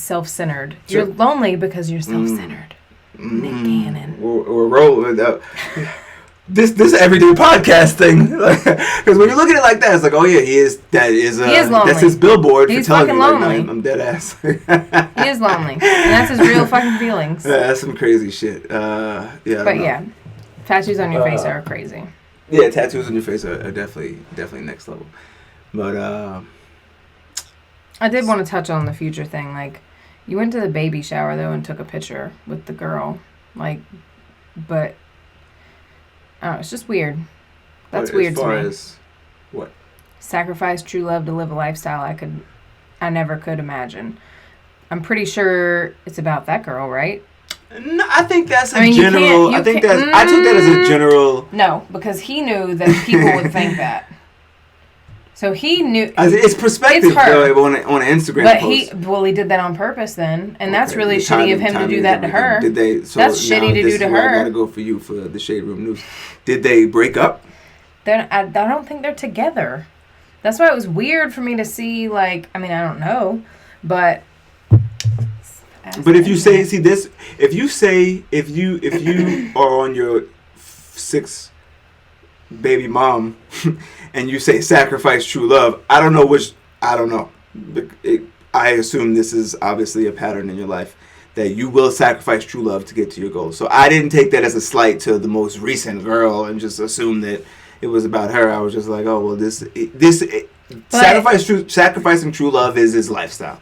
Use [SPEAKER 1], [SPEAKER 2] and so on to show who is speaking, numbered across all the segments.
[SPEAKER 1] self-centered. Sure. You're lonely because you're self-centered. Nick Cannon.
[SPEAKER 2] We're rolling. This everyday podcast thing, because when you look at it like that, it's like, oh yeah, he is lonely. That's his billboard
[SPEAKER 1] He's
[SPEAKER 2] for telling you, like,
[SPEAKER 1] lonely.
[SPEAKER 2] no, I'm dead ass.
[SPEAKER 1] He is lonely, and that's his real fucking feelings.
[SPEAKER 2] Yeah, that's some crazy shit. Yeah,
[SPEAKER 1] tattoos on your face are crazy.
[SPEAKER 2] Yeah, tattoos on your face are definitely next level. But
[SPEAKER 1] I did want to touch on the future thing. Like, you went to the baby shower though and took a picture with the girl, but. Oh, it's just weird. That's weird to me.
[SPEAKER 2] As far as what?
[SPEAKER 1] Sacrifice true love to live a lifestyle I never could imagine. I'm pretty sure it's about that girl, right?
[SPEAKER 2] No, I think that's general. I took that as a general.
[SPEAKER 1] No, because he knew that people would think that. So he knew.
[SPEAKER 2] It's perspective,
[SPEAKER 1] it's her.
[SPEAKER 2] Though, on an Instagram
[SPEAKER 1] but
[SPEAKER 2] post.
[SPEAKER 1] He did that on purpose then, and that's really shitty of him to do that to her.
[SPEAKER 2] Did they? So
[SPEAKER 1] that's shitty to do to her.
[SPEAKER 2] I gotta go for you for the Shade Room News. Did they break up?
[SPEAKER 1] I don't think they're together. That's why it was weird for me to see. Like, I mean, I don't know, but.
[SPEAKER 2] But if you say, if you are on your 6th baby mom and you say sacrifice true love, I don't know. I assume this is obviously a pattern in your life that you will sacrifice true love to get to your goals. So I didn't take that as a slight to the most recent girl and just assume that it was about her. I was just like, oh well, sacrificing true love is his lifestyle.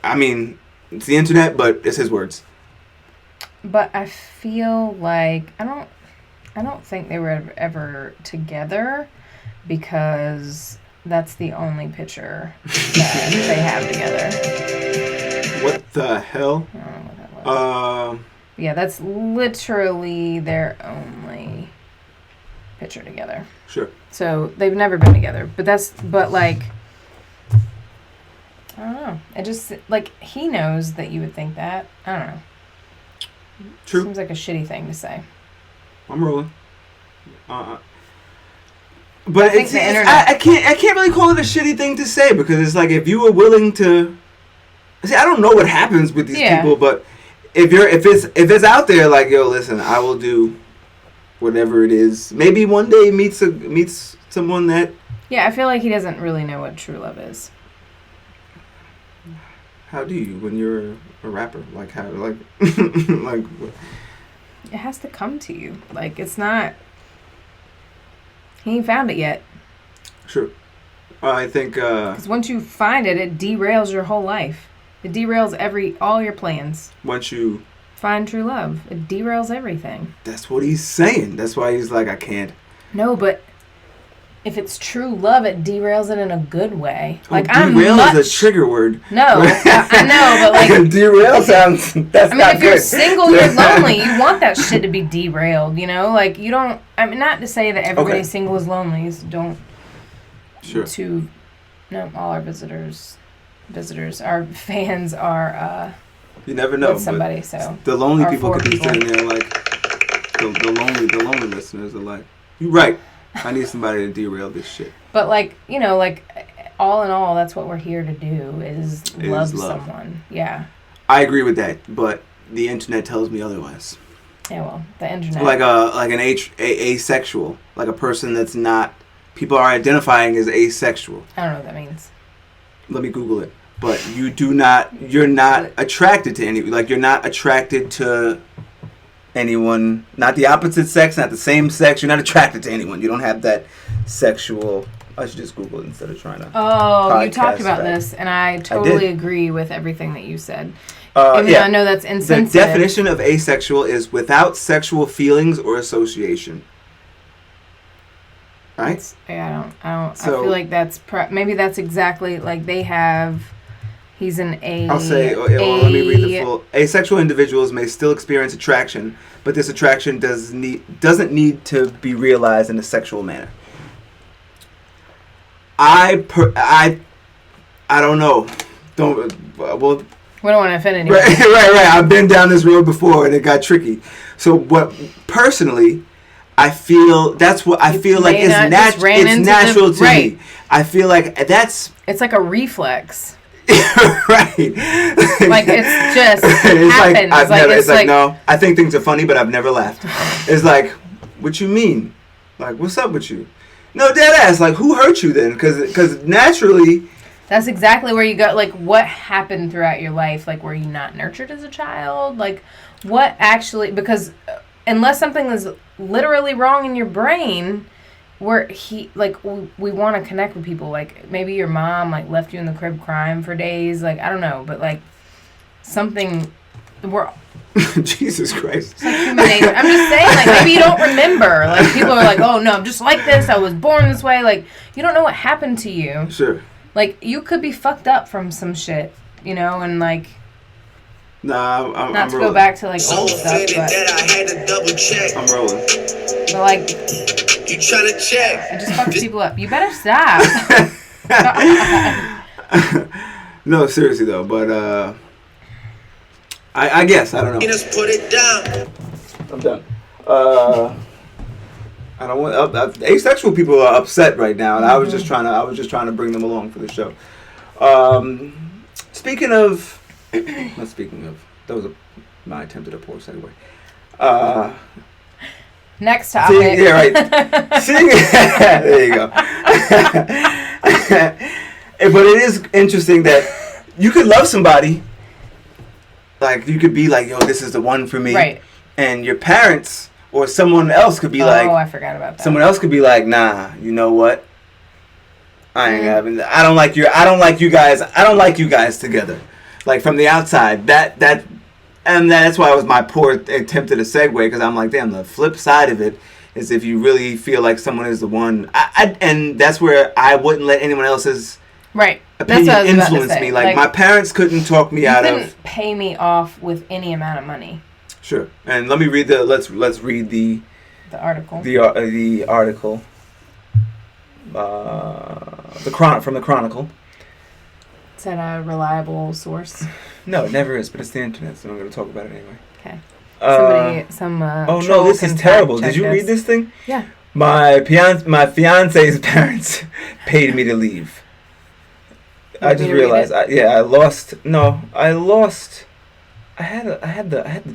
[SPEAKER 2] I mean, it's the internet, but it's his words.
[SPEAKER 1] But I feel like I don't think they were ever together, because that's the only picture that they have together.
[SPEAKER 2] What the hell?
[SPEAKER 1] I don't know what that was. Yeah, that's literally their only picture together.
[SPEAKER 2] Sure.
[SPEAKER 1] So they've never been together, but like, I don't know. It just, like, he knows that you would think that. I don't know.
[SPEAKER 2] True.
[SPEAKER 1] Seems like a shitty thing to say.
[SPEAKER 2] I'm rolling. But I can't really call it a shitty thing to say, because it's like, if you were willing to see, I don't know what happens with these people, but if it's out there, like, yo, listen, I will do whatever it is. Maybe one day meets someone that.
[SPEAKER 1] Yeah, I feel like he doesn't really know what true love is.
[SPEAKER 2] How do you when you're a rapper? Like, how, like, like.
[SPEAKER 1] It has to come to you. Like, it's not. He ain't found it yet.
[SPEAKER 2] Sure. I think.
[SPEAKER 1] Because once you find it, it derails your whole life. It derails all your plans.
[SPEAKER 2] Once you
[SPEAKER 1] find true love, it derails everything.
[SPEAKER 2] That's what he's saying. That's why he's like, I can't.
[SPEAKER 1] No, but if it's true love, it derails it in a good way. Like,
[SPEAKER 2] derail is a trigger word.
[SPEAKER 1] No, I know, but like
[SPEAKER 2] derail sounds. That's not
[SPEAKER 1] if
[SPEAKER 2] good.
[SPEAKER 1] You're single, you're lonely. You want that shit to be derailed. You know, like, you don't. I mean, not to say that everybody single is lonely. So don't.
[SPEAKER 2] Sure.
[SPEAKER 1] No, all our our fans are.
[SPEAKER 2] You never know.
[SPEAKER 1] With somebody, so
[SPEAKER 2] the lonely people could be sitting there like the lonely listeners are like, you're right. I need somebody to derail this shit.
[SPEAKER 1] But, like, you know, like, all in all, that's what we're here to do is love someone. Yeah.
[SPEAKER 2] I agree with that, but the internet tells me otherwise.
[SPEAKER 1] Yeah, well, the internet.
[SPEAKER 2] Like an asexual, like a person that's not. People are identifying as asexual.
[SPEAKER 1] I don't know what that means.
[SPEAKER 2] Let me Google it. But you're not attracted to you're not attracted to anyone, not the opposite sex, not the same sex. You're not attracted to anyone. You don't have that sexual. I should just Google it instead of trying to.
[SPEAKER 1] Oh, you talked about this, and I totally agree with everything that you said. Even though I know that's insensitive.
[SPEAKER 2] The definition of asexual is without sexual feelings or association. Right?
[SPEAKER 1] I don't. So, I feel like that's maybe that's exactly like they have. He's an A.
[SPEAKER 2] I'll say. Let me read the full. Asexual individuals may still experience attraction, but this attraction doesn't need to be realized in a sexual manner. I don't know. We don't
[SPEAKER 1] want to offend anyone.
[SPEAKER 2] Right. I've been down this road before and it got tricky. So personally, I feel that's what I feel like it's natural to me. I feel like that's.
[SPEAKER 1] It's like a reflex.
[SPEAKER 2] Right.
[SPEAKER 1] Like it's just
[SPEAKER 2] it's
[SPEAKER 1] happens.
[SPEAKER 2] It's like no. I think things are funny, but I've never laughed. It's like, what you mean? Like, what's up with you? No, dead ass. Like, who hurt you then? Because naturally.
[SPEAKER 1] That's exactly where you go. Like, what happened throughout your life? Like, were you not nurtured as a child? Like, what actually? Because unless something is literally wrong in your brain, we want to connect with people. Like, maybe your mom like left you in the crib crying for days. Like, I don't know, but like something.
[SPEAKER 2] Jesus Christ.
[SPEAKER 1] It's like human nature. I'm just saying, like, maybe you don't remember. Like, people are like, oh no, I'm just like this. I was born this way. Like, you don't know what happened to you.
[SPEAKER 2] Sure.
[SPEAKER 1] Like, you could be fucked up from some shit, you know, and like.
[SPEAKER 2] Nah, I'm
[SPEAKER 1] not to
[SPEAKER 2] rolling.
[SPEAKER 1] go back to like old stuff, but
[SPEAKER 3] I had to double check.
[SPEAKER 2] I'm rolling.
[SPEAKER 1] But like,
[SPEAKER 3] you trying to check?
[SPEAKER 1] I just fucked people up. You better stop.
[SPEAKER 2] No, seriously though, but I guess I don't know.
[SPEAKER 3] Just put it down.
[SPEAKER 2] I'm done. I don't want asexual people are upset right now, and I was just trying to bring them along for the show. Speaking of, that was my attempt at a poor segue.
[SPEAKER 1] Next topic.
[SPEAKER 2] Yeah, right. There you go. But it is interesting that you could love somebody, like you could be like, yo, this is the one for me,
[SPEAKER 1] right? And
[SPEAKER 2] your parents or someone else could be like,
[SPEAKER 1] oh, I forgot about that.
[SPEAKER 2] Someone else could be like, nah, you know what? I ain't having. I don't like you guys. I don't like you guys together. Like from the outside, and that's why it was my poor attempt at a segue, because I'm like, damn. The flip side of it is if you really feel like someone is the one, and that's where I wouldn't let anyone else's opinion influence me. Like my parents couldn't talk me out of.
[SPEAKER 1] You couldn't pay me off with any amount of money.
[SPEAKER 2] Sure, and let me read let's read the
[SPEAKER 1] article.
[SPEAKER 2] The article. From the Chronicle.
[SPEAKER 1] Is that a reliable source?
[SPEAKER 2] No, it never is, but it's the internet, so I'm going to talk about it anyway.
[SPEAKER 1] Okay.
[SPEAKER 2] Oh no, this is terrible. Did you read this thing?
[SPEAKER 1] Yeah.
[SPEAKER 2] My fiance's parents paid me to leave. I just realized. I had the